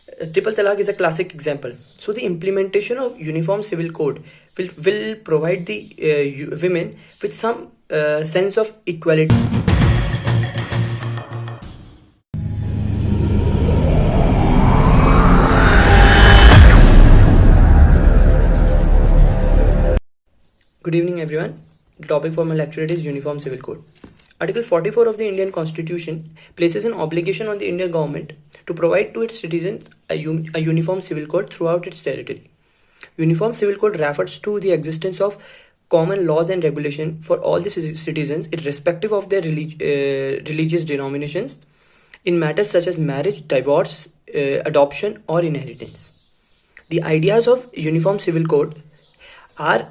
Triple talaq is a classic example. So the implementation of uniform civil code will provide the women with some sense of equality. Good evening, everyone. The topic for my lecture is Uniform Civil Code. Article 44 of the Indian Constitution places an obligation on the Indian government to provide to its citizens a uniform civil code throughout its territory. Uniform civil code refers to the existence of common laws and regulation for all the citizens, irrespective of their religious denominations, in matters such as marriage, divorce, adoption, or inheritance. The ideas of Uniform Civil Code were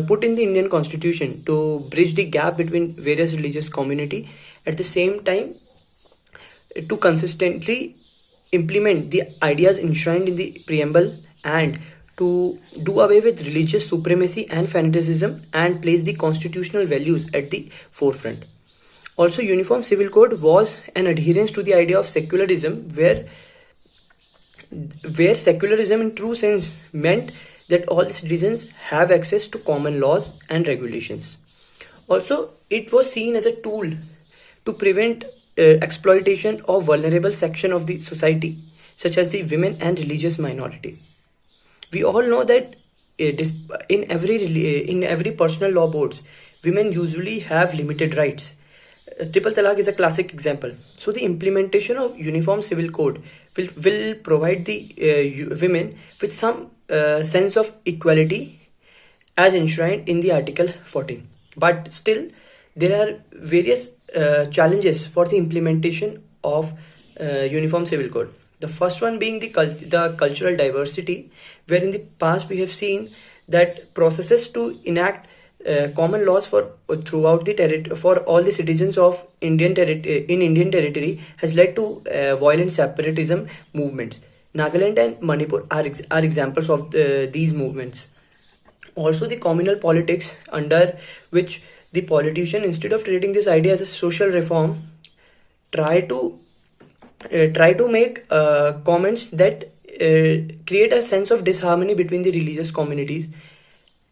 put in the Indian Constitution to bridge the gap between various religious community, at the same time to consistently implement the ideas enshrined in the preamble, and to do away with religious supremacy and fanaticism and place the constitutional values at the forefront. Also, Uniform Civil Code was an adherence to the idea of secularism, where secularism in true sense meant that all the citizens have access to common laws and regulations. Also, it was seen as a tool to prevent exploitation of vulnerable section of the society, such as the women and religious minority. We all know that in every personal law boards, women usually have limited rights. Triple talaq is a classic example. So the implementation of Uniform Civil Code will provide the women with some sense of equality as enshrined in the Article 14. But still, there are various challenges for the implementation of Uniform Civil Code. The first one being the cultural diversity, where in the past we have seen that processes to enact common laws for throughout the territory for all the citizens of Indian territory has led to violent separatism movements. Nagaland and Manipur are examples of these movements. Also, the communal politics, under which the politician, instead of treating this idea as a social reform, try to make comments that create a sense of disharmony between the religious communities,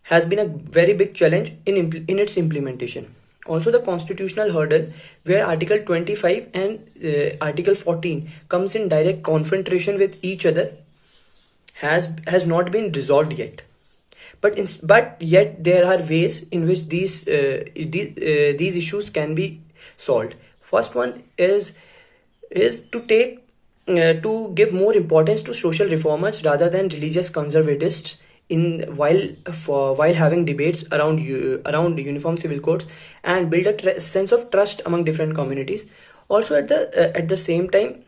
has been a very big challenge in its implementation. Also, the constitutional hurdle, where Article 25 and Article 14 comes in direct confrontation with each other, has not been resolved yet. But yet there are ways in which these issues can be solved. First one is to give more importance to social reformers rather than religious conservatists while having debates around uniform civil codes, and build a sense of trust among different communities. Also, at the same time,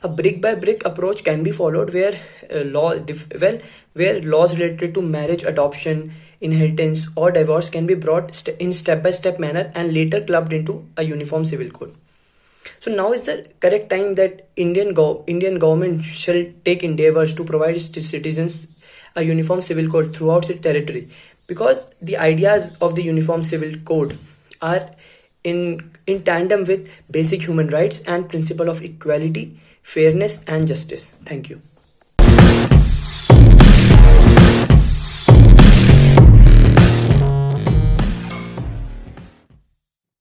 a brick by brick approach can be followed, where laws related to marriage, adoption, inheritance, or divorce can be brought in step by step manner and later clubbed into a uniform civil code. So now is the correct time that Indian government shall take endeavors to provide its citizens a uniform civil code throughout its territory, because the ideas of the uniform civil code are in tandem with basic human rights and principle of equality, fairness, and justice. Thank you.